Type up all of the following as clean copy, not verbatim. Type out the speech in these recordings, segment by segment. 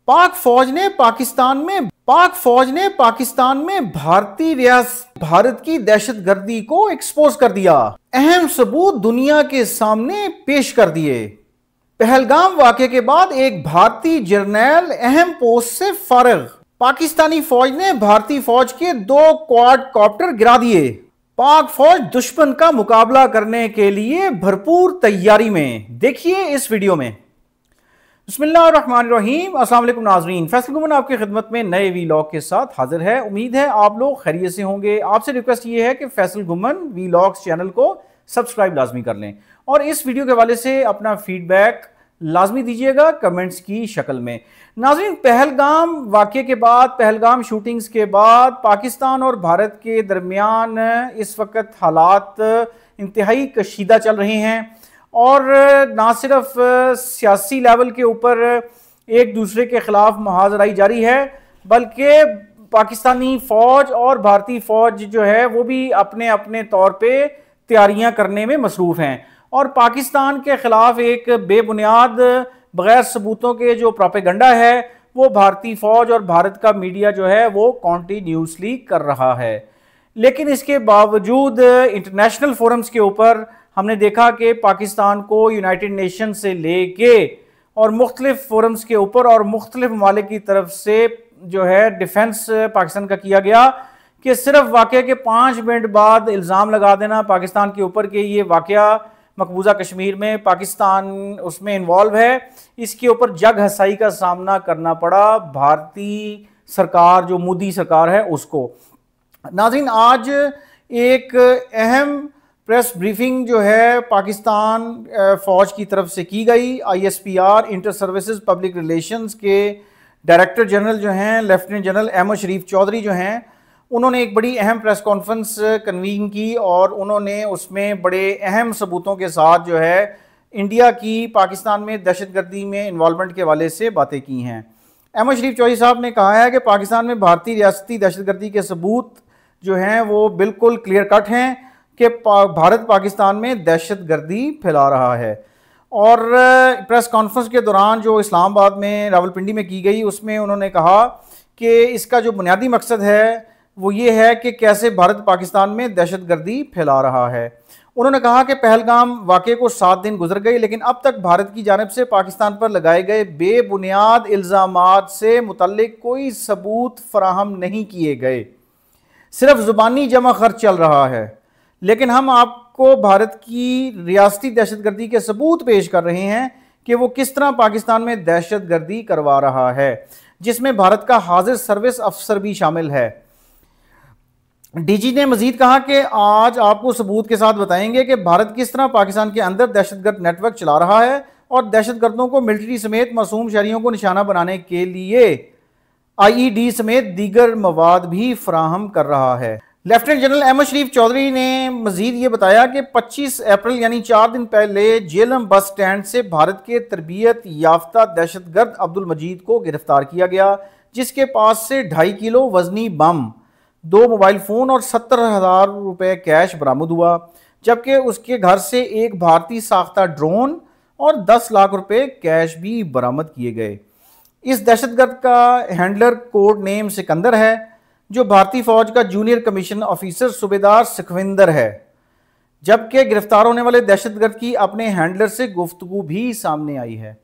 पाक फौज ने पाकिस्तान में भारत की दहशतगर्दी को एक्सपोज कर दिया। अहम सबूत दुनिया के सामने पेश कर दिए। पहलगाम वाकये के बाद एक भारतीय जर्नैल अहम पोस्ट से फारिग। पाकिस्तानी फौज ने भारतीय फौज के 2 क्वाडकॉप्टर गिरा दिए। पाक फौज दुश्मन का मुकाबला करने के लिए भरपूर तैयारी में। देखिए इस वीडियो में। बिस्मिल्लाहिर्रहमानिर्रहीम। अस्सलाम वालेकुम नाज़रीन, फैसल गुमन आपकी खिदमत में नए वीलॉग के साथ हाजिर है। उम्मीद है आप लोग खैरियत से होंगे। आपसे रिक्वेस्ट ये है कि फैसल गुमन वीलॉग्स चैनल को सब्सक्राइब लाजमी कर लें और इस वीडियो के हवाले से अपना फीडबैक लाजमी दीजिएगा कमेंट्स की शक्ल में। नाज़रीन, पहलगाम वाक़ये के बाद, पहलगाम शूटिंग्स के बाद पाकिस्तान और भारत के दरमियान इस वक्त हालात इंतहाई कशीदा चल रहे हैं और ना सिर्फ सियासी लेवल के ऊपर एक दूसरे के खिलाफ मुहाजराई जारी है, बल्कि पाकिस्तानी फ़ौज और भारतीय फ़ौज जो है वो भी अपने अपने तौर पे तैयारियां करने में मसरूफ़ हैं और पाकिस्तान के ख़िलाफ़ एक बेबुनियाद बग़ैर सबूतों के जो प्रोपेगेंडा है वो भारतीय फ़ौज और भारत का मीडिया जो है वो कॉन्टीन्यूसली कर रहा है। लेकिन इसके बावजूद इंटरनेशनल फोरम्स के ऊपर हमने देखा कि पाकिस्तान को यूनाइटेड नेशन से लेके और मुख्तलिफ फोरम्स के ऊपर और मुख्तलिफ ममालिक की तरफ से जो है डिफेंस पाकिस्तान का किया गया कि सिर्फ वाक़या के 5 मिनट बाद इल्ज़ाम लगा देना पाकिस्तान के ऊपर कि ये वाक़या मकबूजा कश्मीर में पाकिस्तान उसमें इन्वॉल्व है, इसके ऊपर जग हसाई का सामना करना पड़ा भारतीय सरकार, जो मोदी सरकार है उसको। नाज़रीन, आज एक अहम प्रेस ब्रीफिंग जो है पाकिस्तान फ़ौज की तरफ से की गई। ISPR inter services public relations के डायरेक्टर जनरल जो हैं लेफ्टिनेंट जनरल अहमद शरीफ चौधरी जो हैं, उन्होंने एक बड़ी अहम प्रेस कॉन्फ्रेंस कन्वीन की और उन्होंने उसमें बड़े अहम सबूतों के साथ जो है इंडिया की पाकिस्तान में दहशतगर्दी में इन्वॉल्वमेंट के हवाले से बातें की हैं। अहमद शरीफ चौधरी साहब ने कहा है कि पाकिस्तान में भारतीय रियासती दहशतगर्दी के सबूत जो हैं वो बिल्कुल क्लियर कट हैं कि भारत पाकिस्तान में दहशतगर्दी फैला रहा है। और प्रेस कॉन्फ्रेंस के दौरान जो इस्लामाबाद में रावलपिंडी में की गई उसमें उन्होंने कहा कि इसका जो बुनियादी मकसद है वो ये है कि कैसे भारत पाकिस्तान में दहशतगर्दी फैला रहा है। उन्होंने कहा कि पहलगाम वाक़ये को 7 दिन गुजर गए लेकिन अब तक भारत की जानिब से पाकिस्तान पर लगाए गए बेबुनियाद इल्ज़ामात से मुतल्लिक कोई सबूत फराहम नहीं किए गए, सिर्फ ज़ुबानी जमा खर्च चल रहा है। लेकिन हम आपको भारत की रियासती दहशतगर्दी के सबूत पेश कर रहे हैं कि वो किस तरह पाकिस्तान में दहशतगर्दी करवा रहा है, जिसमें भारत का हाजिर सर्विस अफसर भी शामिल है। डीजी ने मजीद कहा कि आज आपको सबूत के साथ बताएंगे कि भारत किस तरह पाकिस्तान के अंदर दहशतगर्द नेटवर्क चला रहा है और दहशतगर्दों को मिलिट्री समेत मासूम शहरियों को निशाना बनाने के लिए IED समेत दीगर मवाद भी फराहम कर रहा है। लेफ्टिनेंट जनरल अहमद शरीफ चौधरी ने मजीद ये बताया कि 25 अप्रैल यानी 4 दिन पहले जेलम बस स्टैंड से भारत के तरबियत याफ्ता दहशतगर्द अब्दुल मजीद को गिरफ्तार किया गया, जिसके पास से 2.5 किलो वजनी बम, 2 मोबाइल फ़ोन और 70,000 रुपये कैश बरामद हुआ, जबकि उसके घर से एक भारतीय साख्ता ड्रोन और 10 लाख रुपए कैश भी बरामद किए गए। इस दहशतगर्द का हैंडलर कोड नेम सिकंदर है, जो भारतीय फौज का जूनियर कमीशन ऑफिसर सूबेदार सुखविंदर है, जबकि गिरफ्तार होने वाले दहशतगर्द की अपने हैंडलर से गुफ्तगू भी सामने आई है।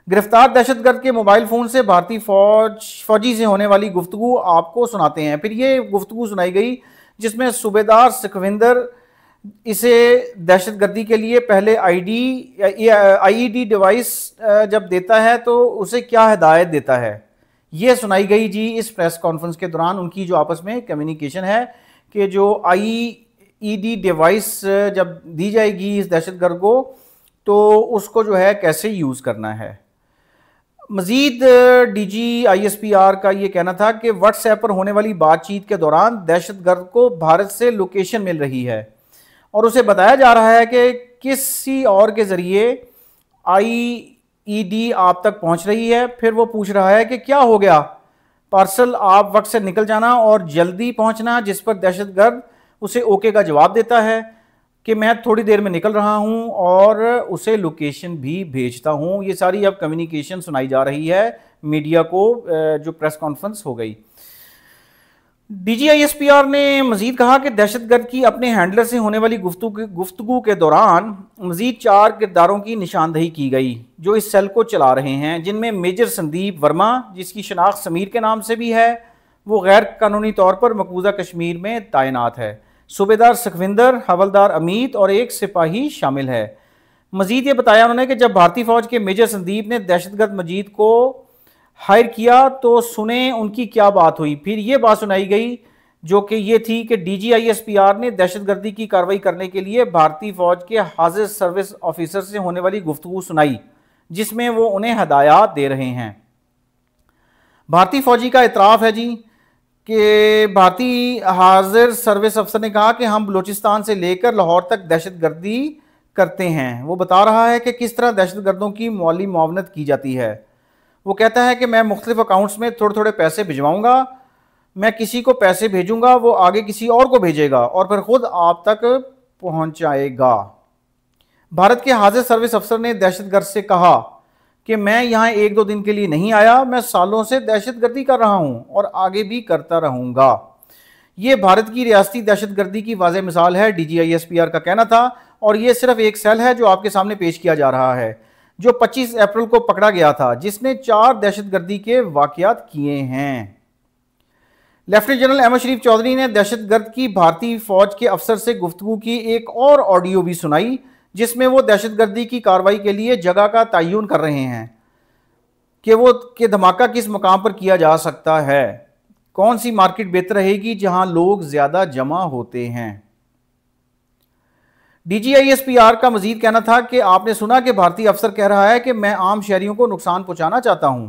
गिरफ्तार दहशतगर्द के मोबाइल फ़ोन से भारतीय फौजी से होने वाली गुफ्तगू आपको सुनाते हैं। फिर ये गुफ्तगू सुनाई गई जिसमें सूबेदार सुखविंदर इसे दहशतगर्दी के लिए पहले IED डिवाइस जब देता है तो उसे क्या हिदायत देता है, ये सुनाई गई जी इस प्रेस कॉन्फ्रेंस के दौरान। उनकी जो आपस में कम्युनिकेशन है कि जो IED डिवाइस जब दी जाएगी इस दहशतगर्द को तो उसको जो है कैसे यूज़ करना है। मजीद DG ISPR का ये कहना था कि व्हाट्सएप पर होने वाली बातचीत के दौरान दहशतगर्द को भारत से लोकेशन मिल रही है और उसे बताया जा रहा है कि किसी और के ज़रिए IED आप तक पहुंच रही है। फिर वो पूछ रहा है कि क्या हो गया, पार्सल आप वक्त से निकल जाना और जल्दी पहुंचना, जिस पर दहशतगर्द उसे ओके का जवाब देता है कि मैं थोड़ी देर में निकल रहा हूं और उसे लोकेशन भी भेजता हूं। ये सारी अब कम्युनिकेशन सुनाई जा रही है मीडिया को, जो प्रेस कॉन्फ्रेंस हो गई। DGISPR ने मजीद कहा कि दहशतगर्द की अपने हैंडलर से होने वाली गुफ्तगू के दौरान मजीद 4 किरदारों की निशानदही की गई जो इस सेल को चला रहे हैं, जिनमें मेजर संदीप वर्मा, जिसकी शनाख्त समीर के नाम से भी है, वो गैर कानूनी तौर पर मकबूजा कश्मीर में तैनात है, सूबेदार सुखविंदर, हवलदार अमीत और एक सिपाही शामिल है। मजीद ये बताया उन्होंने कि जब भारतीय फौज के मेजर संदीप ने दहशतगर्द मजीद को हायर किया तो सुने उनकी क्या बात हुई। फिर ये बात सुनाई गई जो कि ये थी कि DGISPR ने दहशतगर्दी की कार्रवाई करने के लिए भारतीय फौज के हाजिर सर्विस ऑफिसर से होने वाली गुफ्तगू सुनाई, जिसमें वो उन्हें हदायत दे रहे हैं। भारतीय फौजी का इतराफ़ है जी कि भारतीय हाजिर सर्विस अफसर ने कहा कि हम बलूचिस्तान से लेकर लाहौर तक दहशतगर्दी करते हैं। वो बता रहा है कि किस तरह दहशतगर्दों की माली मुआवनत की जाती है। वो कहता है कि मैं मुख्तलिफ अकाउंट्स में थोड़े थोड़े पैसे भिजवाऊंगा, मैं किसी को पैसे भेजूंगा, वो आगे किसी और को भेजेगा और फिर खुद आप तक पहुंचाएगा। भारत के हाजिर सर्विस अफसर ने दहशतगर्द से कहा कि मैं यहाँ 1-2 दिन के लिए नहीं आया, मैं सालों से दहशतगर्दी कर रहा हूँ और आगे भी करता रहूँगा। ये भारत की रियासती दहशतगर्दी की वाज़ेह मिसाल है, DGISPR का कहना था। और ये सिर्फ एक सेल है जो आपके सामने पेश किया जा रहा है, जो 25 अप्रैल को पकड़ा गया था, जिसने 4 दहशतगर्दी के वाक़यात किए हैं। लेफ्टिनेंट जनरल अहमद शरीफ चौधरी ने दहशतगर्द की भारतीय फौज के अफसर से गुफ्तगू की एक और ऑडियो भी सुनाई, जिसमें वो दहशतगर्दी की कार्रवाई के लिए जगह का तयन कर रहे हैं कि धमाका किस मुकाम पर किया जा सकता है, कौन सी मार्केट बेहतर रहेगी जहां लोग ज्यादा जमा होते हैं। DGISPR का मजीद कहना था कि आपने सुना कि भारतीय अफसर कह रहा है कि मैं आम शहरियों को नुकसान पहुंचाना चाहता हूं,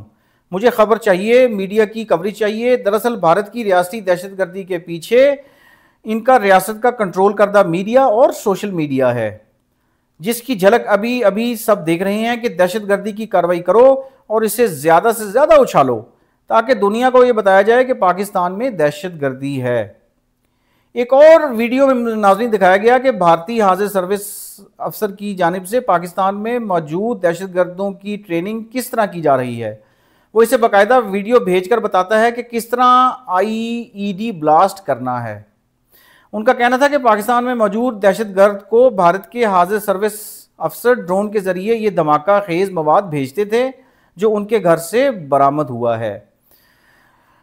मुझे खबर चाहिए, मीडिया की कवरेज चाहिए। दरअसल भारत की रियासती दहशतगर्दी के पीछे इनका रियासत का कंट्रोल करदा मीडिया और सोशल मीडिया है, जिसकी झलक अभी अभी सब देख रहे हैं कि दहशतगर्दी की कार्रवाई करो और इसे ज़्यादा से ज़्यादा उछालो ताकि दुनिया को यह बताया जाए कि पाकिस्तान में दहशतगर्दी है। एक और वीडियो में नाज़रीन दिखाया गया कि भारतीय हाजिर सर्विस अफसर की जानिब से पाकिस्तान में मौजूद दहशतगर्दों की ट्रेनिंग किस तरह की जा रही है। वो इसे बाकायदा वीडियो भेजकर बताता है कि किस तरह IED ब्लास्ट करना है। उनका कहना था कि पाकिस्तान में मौजूद दहशतगर्द को भारत के हाजिर सर्विस अफसर ड्रोन के जरिए ये धमाका खेज मवाद भेजते थे जो उनके घर से बरामद हुआ है।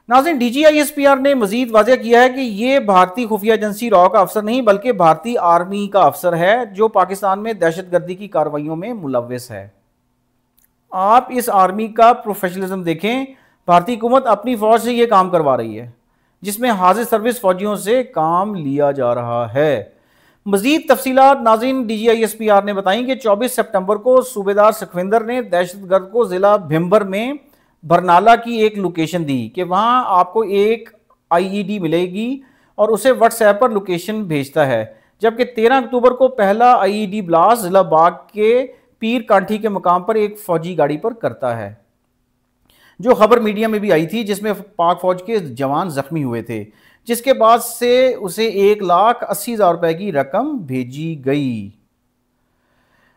नाज़रीन, DGISPR ने मजीद वाज़ेह किया है कि ये भारतीय खुफिया एजेंसी रॉ का अफसर नहीं बल्कि भारतीय आर्मी का अफसर है जो पाकिस्तान में दहशतगर्दी की कार्रवाइयों में मुलव्विस है। आप इस आर्मी का प्रोफेशनलिज्म देखें। भारतीय हुकूमत अपनी फौज से ये काम करवा रही है जिसमें हाजिर सर्विस फौजियों से काम लिया जा रहा है। मजीद तफसीलात नाज़रीन DGISPR ने बताई कि 24 सितंबर को सूबेदार सुखविंदर ने दहशतगर्द को जिला भिम्बर में बरनाला की एक लोकेशन दी कि वहां आपको एक IED मिलेगी और उसे व्हाट्सएप पर लोकेशन भेजता है। जबकि 13 अक्टूबर को पहला IED ब्लास्ट जिला बाग के पीर कांठी के मुकाम पर एक फौजी गाड़ी पर करता है, जो खबर मीडिया में भी आई थी, जिसमें पाक फौज के जवान जख्मी हुए थे, जिसके बाद से उसे 1,80,000 रुपए की रकम भेजी गई।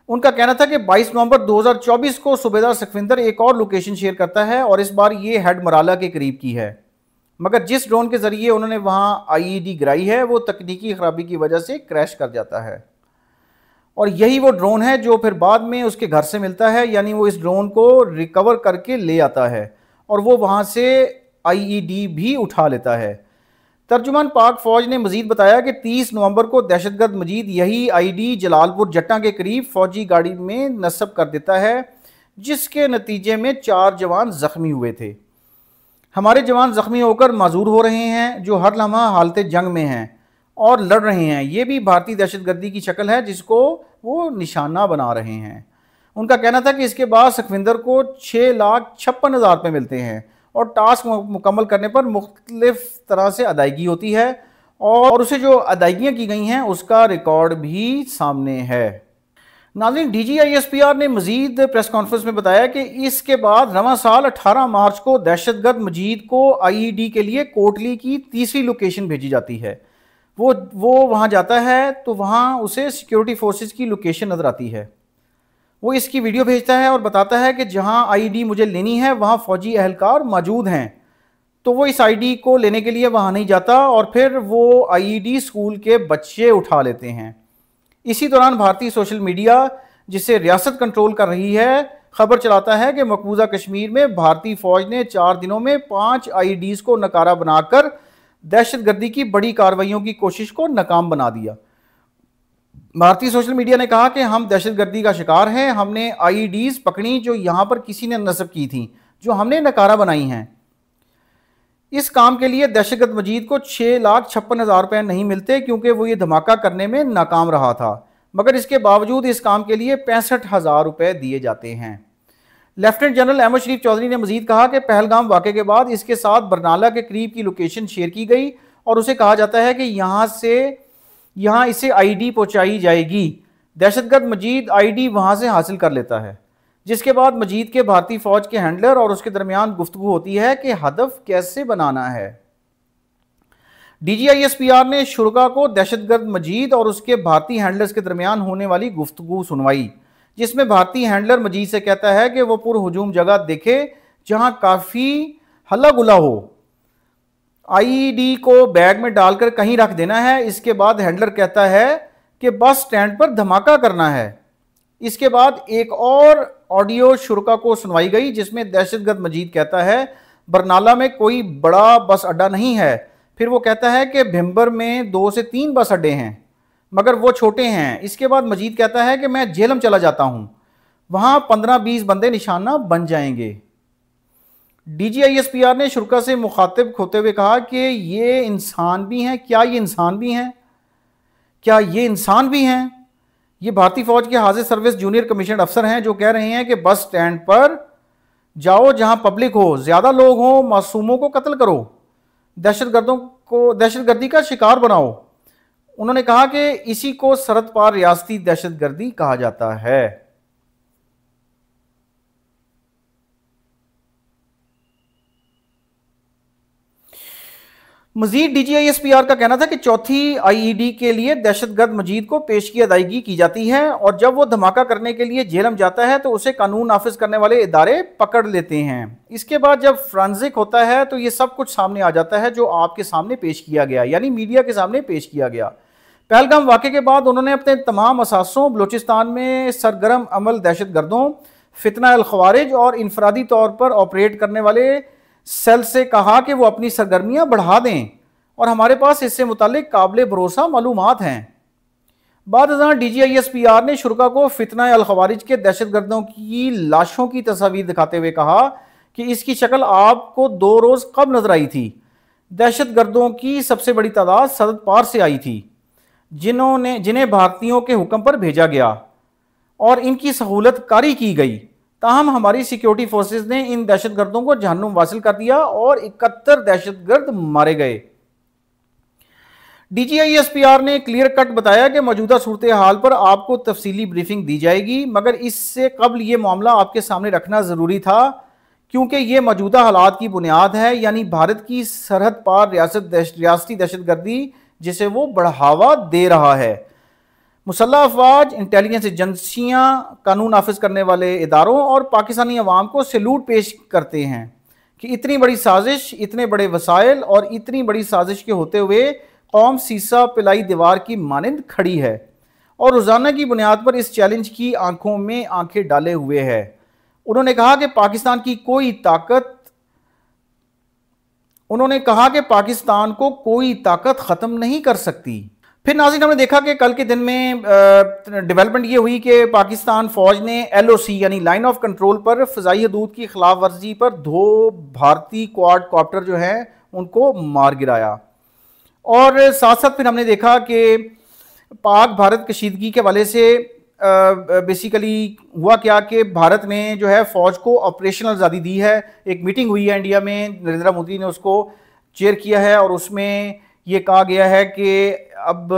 उनका कहना था कि 22 नवंबर 2024 को सूबेदार सुखविंदर एक और लोकेशन शेयर करता है और इस बार ये हेड मराला के करीब की है, मगर जिस ड्रोन के जरिए उन्होंने वहां IED गिराई है वो तकनीकी खराबी की वजह से क्रैश कर जाता है। और यही वो ड्रोन है जो फिर बाद में उसके घर से मिलता है, यानी वो इस ड्रोन को रिकवर करके ले आता है और वो वहाँ से IED भी उठा लेता है। तर्जुमान पाक फौज ने मजीद बताया कि 30 नवंबर को दहशतगर्द मजीद यही IED जलालपुर जट्टा के करीब फौजी गाड़ी में नस्ब कर देता है, जिसके नतीजे में 4 जवान जख्मी हुए थे। हमारे जवान जख्मी होकर माजूर हो रहे हैं जो हर लम्हा हालत जंग में हैं और लड़ रहे हैं। ये भी भारतीय दहशतगर्दी की शक्ल है जिसको वो निशाना बना रहे हैं। उनका कहना था कि इसके बाद सुखविंदर को 6,56,000 रुपये मिलते हैं और टास्क मुकम्मल करने पर मुख्तलिफ तरह से अदायगी होती है और उसे जो अदायगियाँ की गई हैं उसका रिकॉर्ड भी सामने है। नाज़रीन, DGISPR ने मजीद प्रेस कॉन्फ्रेंस में बताया कि इसके बाद रवां साल 18 मार्च को दहशतगर्द मजीद को IED के लिए कोटली की तीसरी लोकेशन भेजी जाती है। वो वहाँ जाता है तो वहाँ उसे सिक्योरिटी फोर्सेस की लोकेशन नज़र आती है। वो इसकी वीडियो भेजता है और बताता है कि जहाँ आईडी मुझे लेनी है वहाँ फ़ौजी अहलकार मौजूद हैं। तो वो इस आईडी को लेने के लिए वहाँ नहीं जाता और फिर वो आईडी स्कूल के बच्चे उठा लेते हैं। इसी दौरान भारतीय सोशल मीडिया, जिसे रियासत कंट्रोल कर रही है, खबर चलाता है कि मकबूजा कश्मीर में भारतीय फौज ने 4 दिनों में 5 आईडीज़ को नकारा बनाकर दहशतगर्दी की बड़ी कार्रवाइयों की कोशिश को नाकाम बना दिया। भारतीय सोशल मीडिया ने कहा कि हम दहशतगर्दी का शिकार हैं, हमने आईडीज़ पकड़ी जो यहाँ पर किसी ने नस्ब की थी, जो हमने नकारा बनाई हैं। इस काम के लिए दहशतगर्द मजीद को 6,56,000 रुपये नहीं मिलते क्योंकि वो ये धमाका करने में नाकाम रहा था, मगर इसके बावजूद इस काम के लिए 65,000 रुपये दिए जाते हैं। लेफ्टिनेंट जनरल अहमद शरीफ चौधरी ने मजीद कहा कि पहलगाम वाक़े के बाद इसके साथ बरनाला के करीब की लोकेशन शेयर की गई और उसे कहा जाता है कि यहाँ इसे आईडी पहुँचाई जाएगी। दहशतगर्द मजीद आईडी वहाँ से हासिल कर लेता है, जिसके बाद मजीद के भारतीय फौज के हैंडलर और उसके दरमियान गुफ्तगू होती है कि हदफ कैसे बनाना है। DGISPR ने शुरा को दहशतगर्द मजीद और उसके भारतीय हैंडलर्स के दरमियान होने वाली गुफ्तगू सुनवाई, जिसमें भारतीय हैंडलर मजीद से कहता है कि वो पुरहुजूम जगह देखे जहां काफ़ी हल्ला गुला हो, आईडी को बैग में डालकर कहीं रख देना है। इसके बाद हैंडलर कहता है कि बस स्टैंड पर धमाका करना है। इसके बाद एक और ऑडियो शुरा को सुनवाई गई जिसमें दहशतगर्द मजीद कहता है बरनाला में कोई बड़ा बस अड्डा नहीं है। फिर वो कहता है कि भिम्बर में 2 से 3 बस अड्डे हैं मगर वो छोटे हैं। इसके बाद मजीद कहता है कि मैं झेलम चला जाता हूं, वहां 15-20 बंदे निशाना बन जाएंगे। DGISPR ने शुरा से मुखातिब होते हुए कहा कि ये इंसान भी हैं, क्या ये इंसान भी हैं, क्या ये इंसान भी हैं? ये भारतीय फौज के हाजिर सर्विस जूनियर कमीशन अफसर हैं जो कह रहे हैं कि बस स्टैंड पर जाओ जहां पब्लिक हो, ज्यादा लोग हो, मासूमों को कत्ल करो, दहशतगर्दों को दहशतगर्दी का शिकार बनाओ। उन्होंने कहा कि इसी को सरहद पार रियासती दहशतगर्दी कहा जाता है। मजीद DGISPR का कहना था कि चौथी आईईडी के लिए दहशतगर्द मजीद को पेश की अदायगी की जाती है और जब वो धमाका करने के लिए झेलम जाता है तो उसे कानून नाफिज करने वाले इदारे पकड़ लेते हैं। इसके बाद जब फ्रांसिक होता है तो ये सब कुछ सामने आ जाता है जो आपके सामने पेश किया गया, यानी मीडिया के सामने पेश किया गया। पहलगाम वाक़े के बाद उन्होंने अपने तमाम असासों बलूचिस्तान में सरगर्म अमल दहशतगर्दों, फितना अल खवारिज और इनफरादी तौर पर ऑपरेट करने वाले सेल से कहा कि वो अपनी सरगर्मियां बढ़ा दें और हमारे पास इससे मुतालिक काबिल भरोसा मालूमात हैं। बाद DGISPR ने शुरा को फितना अल खवारिज के दहशतगर्दों की लाशों की तस्वीर दिखाते हुए कहा कि इसकी शक्ल आपको 2 रोज़ कब नजर आई थी। दहशतगर्दों की सबसे बड़ी तादाद सरहद पार से आई थी जिन्हें भारतीयों के हुक्म पर भेजा गया और इनकी सहूलत कारी की गई। ताहम हमारी सिक्योरिटी फोर्सेस ने इन दहशतगर्दों को जहन्नुम वासिल कर दिया और 71 दहशतगर्द मारे गए। DGISPR ने क्लियर कट बताया कि मौजूदा सूरत हाल पर आपको तफसीली ब्रीफिंग दी जाएगी, मगर इससे कबल यह मामला आपके सामने रखना ज़रूरी था क्योंकि ये मौजूदा हालात की बुनियाद है, यानी भारत की सरहद पार रियासती दहशतगर्दी जिसे वो बढ़ावा दे रहा है। मुसल्लह अफवाज, इंटेलिजेंस एजेंसियाँ, कानून नाफिज करने वाले इदारों और पाकिस्तानी अवाम को सैल्यूट पेश करते हैं कि इतनी बड़ी साजिश, इतने बड़े वसाइल और इतनी बड़ी साजिश के होते हुए कौम सीसा पिलाई दीवार की मानंद खड़ी है और रोज़ाना की बुनियाद पर इस चैलेंज की आंखों में आंखें डाले हुए है। उन्होंने कहा कि पाकिस्तान को कोई ताकत ख़त्म नहीं कर सकती। फिर नाज़रीन, हमने देखा कि कल के दिन में डेवलपमेंट ये हुई कि पाकिस्तान फ़ौज ने LOC यानी लाइन ऑफ कंट्रोल पर फ़िज़ाई हदूद की खिलाफ वर्जी पर 2 भारतीय क्वाड कॉप्टर जो हैं उनको मार गिराया। और साथ साथ फिर हमने देखा कि पाक भारत कशीदगी के हवाले से बेसिकली हुआ क्या कि भारत में जो है फ़ौज को ऑपरेशनल आज़ादी दी है। एक मीटिंग हुई है इंडिया में, नरेंद्र मोदी ने उसको चेयर किया है और उसमें ये कहा गया है कि अब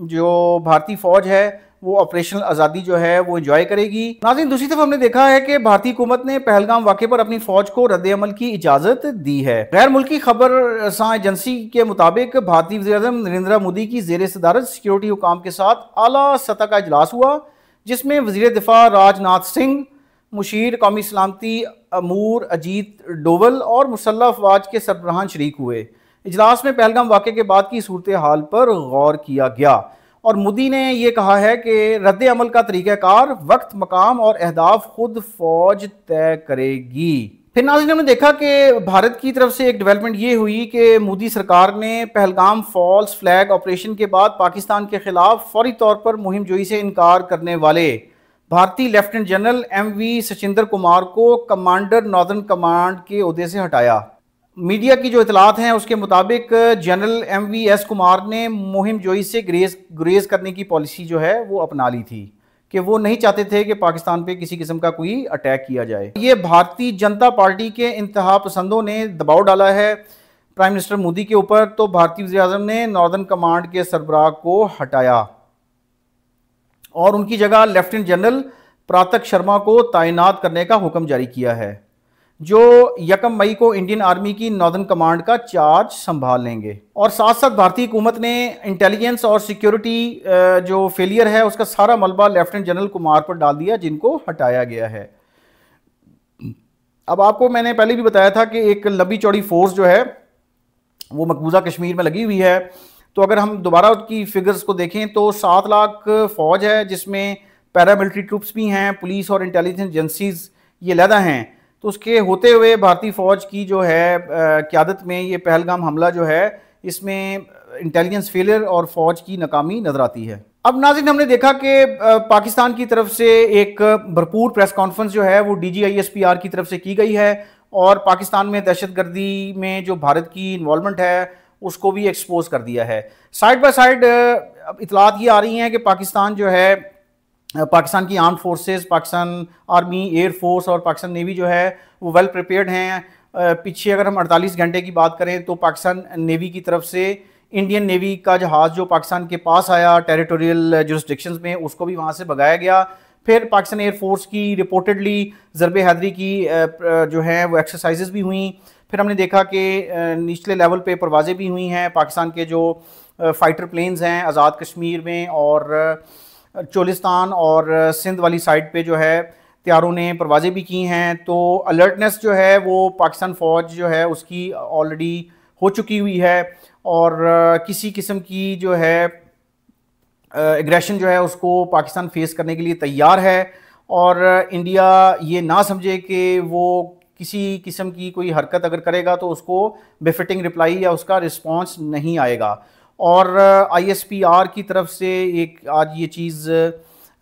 जो भारतीय फ़ौज है वो ऑपरेशनल आज़ादी जो है वो इंजॉय करेगी। नाज़रीन, दूसरी तरफ हमने देखा है कि भारतीय हुकूमत ने पहलगाम वाक़े पर अपनी फौज को रद्द-ए-अमल की इजाज़त दी है। गैर मुल्की खबर सां एजेंसी के मुताबिक भारतीय वज़ीर-ए-आज़म नरेंद्र मोदी की ज़ेर सदारत सिक्योरिटी हुकाम के साथ आला सतह का इजलास हुआ, जिसमें वज़ीर दिफा राजनाथ सिंह, मुशीर कौमी सलामती अमूर अजीत डोवल और मुसल्लह अफवाज के सरबराहान शरीक हुए। इजलास में पहलगाम वाक़े के बाद की सूरत हाल पर गौर किया गया और मोदी ने यह कहा है कि रद्द अमल का तरीक़ाकार, वक्त, मकाम और अहदाफ खुद फौज तय करेगी। फिर नाज़रीन, हमने देखा कि भारत की तरफ से एक डेवलपमेंट ये हुई कि मोदी सरकार ने पहलगाम फॉल्स फ्लैग ऑपरेशन के बाद पाकिस्तान के खिलाफ फौरी तौर पर मुहिम जोई से इनकार करने वाले भारतीय lieutenant general MV Sachinder Kumar को कमांडर नॉर्दर्न कमांड के ओहदे से हटाया। मीडिया की जो इतलात हैं उसके मुताबिक जनरल MVS कुमार ने मुहिम जोई से गुरेज करने की पॉलिसी जो है वो अपना ली थी कि वो नहीं चाहते थे कि पाकिस्तान पे किसी किस्म का कोई अटैक किया जाए। ये भारतीय जनता पार्टी के इंतहा पसंदों ने दबाव डाला है प्राइम मिनिस्टर मोदी के ऊपर, तो भारतीय वज़ीर-ए-आज़म ने नॉर्दर्न कमांड के सरबराह को हटाया और उनकी जगह लेफ्टिनेंट जनरल प्रातक शर्मा को तैनात करने का हुक्म जारी किया है, जो 1 मई को इंडियन आर्मी की नॉर्दर्न कमांड का चार्ज संभाल लेंगे। और साथ साथ भारतीय हुकूमत ने इंटेलिजेंस और सिक्योरिटी जो फेलियर है उसका सारा मलबा लेफ्टिनेंट जनरल कुमार पर डाल दिया, जिनको हटाया गया है। अब आपको मैंने पहले भी बताया था कि एक लंबी चौड़ी फोर्स जो है वो मकबूजा कश्मीर में लगी हुई है। तो अगर हम दोबारा उसकी फिगर्स को देखें तो 7 लाख फौज है, जिसमें पैरामिलिट्री ट्रूप्स भी हैं, पुलिस और इंटेलिजेंस एजेंसीज ये लहदा हैं। तो उसके होते हुए भारतीय फ़ौज की जो है क़यादत में ये पहलगाम हमला जो है इसमें इंटेलिजेंस फेलियर और फ़ौज की नाकामी नज़र आती है। अब नाज़रीन, हमने देखा कि पाकिस्तान की तरफ से एक भरपूर प्रेस कॉन्फ्रेंस जो है वो DGISPR की तरफ से की गई है और पाकिस्तान में दहशतगर्दी में जो भारत की इन्वॉल्वमेंट है उसको भी एक्सपोज कर दिया है। साइड बाय साइड इतलात ये आ रही हैं कि पाकिस्तान जो है, पाकिस्तान की armed forces, Pakistan army, air force और पाकिस्तान नेवी जो है वो वेल प्रिपेयर्ड हैं। पीछे अगर हम 48 घंटे की बात करें तो पाकिस्तान नेवी की तरफ से इंडियन नेवी का जहाज़ जो पाकिस्तान के पास आया टेरिटोरियल जुरिस्डिक्शंस में, उसको भी वहाँ से भगाया गया। फिर पाकिस्तान एयरफोर्स की रिपोर्टेडली ज़रबे हैदरी की जो है वो एक्सरसाइजेज भी हुई। फिर हमने देखा कि निचले लेवल पे परवाज़ें भी हुई हैं। पाकिस्तान के जो फ़ाइटर प्लेन्स हैं आज़ाद कश्मीर में और चोलिस्तान और सिंध वाली साइड पे जो है त्यारों ने परवाज़ें भी की हैं। तो अलर्टनेस जो है वो पाकिस्तान फ़ौज जो है उसकी ऑलरेडी हो चुकी हुई है और किसी किस्म की जो है एग्रेशन जो है उसको पाकिस्तान फेस करने के लिए तैयार है और इंडिया ये ना समझे कि वो किसी किस्म की कोई हरकत अगर करेगा तो उसको बेफिटिंग रिप्लाई या उसका रिस्पांस नहीं आएगा। और ISPR की तरफ से एक आज ये चीज़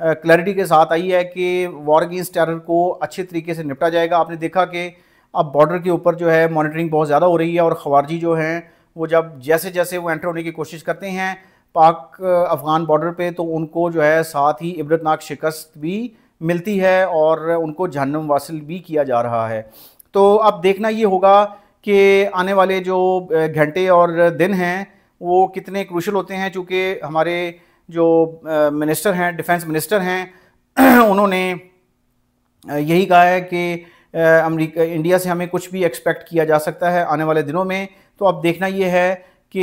क्लैरिटी के साथ आई है कि वॉर अगेंस्ट टेरर को अच्छे तरीके से निपटा जाएगा। आपने देखा कि अब बॉर्डर के ऊपर जो है मॉनिटरिंग बहुत ज़्यादा हो रही है और खवारजी जो हैं वो जब जैसे जैसे वो एंटर होने की कोशिश करते हैं पाक अफ़गान बॉर्डर पे, तो उनको जो है साथ ही इबरतनाक शिकस्त भी मिलती है और उनको जहन्नम वासिल भी किया जा रहा है। तो अब देखना ये होगा कि आने वाले जो घंटे और दिन हैं वो कितने क्रूशल होते हैं, चूँकि हमारे जो मिनिस्टर हैं, डिफेंस मिनिस्टर हैं उन्होंने यही कहा है कि अमेरिका इंडिया से हमें कुछ भी एक्सपेक्ट किया जा सकता है आने वाले दिनों में। तो अब देखना ये है कि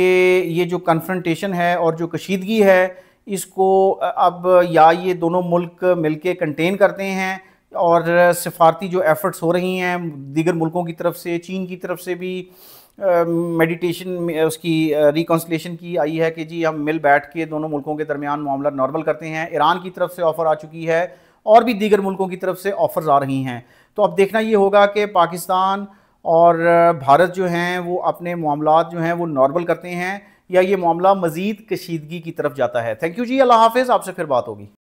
ये जो कन्फ्रंटेशन है और जो कशीदगी है इसको अब या ये दोनों मुल्क मिलके कंटेन करते हैं और सिफारती जो एफ़र्ट्स हो रही हैं दीगर मुल्कों की तरफ से, चीन की तरफ से भी मेडिटेशन उसकी रिकॉन्सिलेशन की आई है कि जी हम मिल बैठ के दोनों मुल्कों के दरमियान मामला नॉर्मल करते हैं। ईरान की तरफ से ऑफ़र आ चुकी है और भी दीगर मुल्कों की तरफ से ऑफ़र्स आ रही हैं। तो अब देखना ये होगा कि पाकिस्तान और भारत जो हैं वो अपने मामलात जो हैं वो नॉर्मल करते हैं या ये मामला मज़ीद कशीदगी की तरफ जाता है। थैंक यू जी, अल्लाह हाफ़िज़, आपसे फिर बात होगी।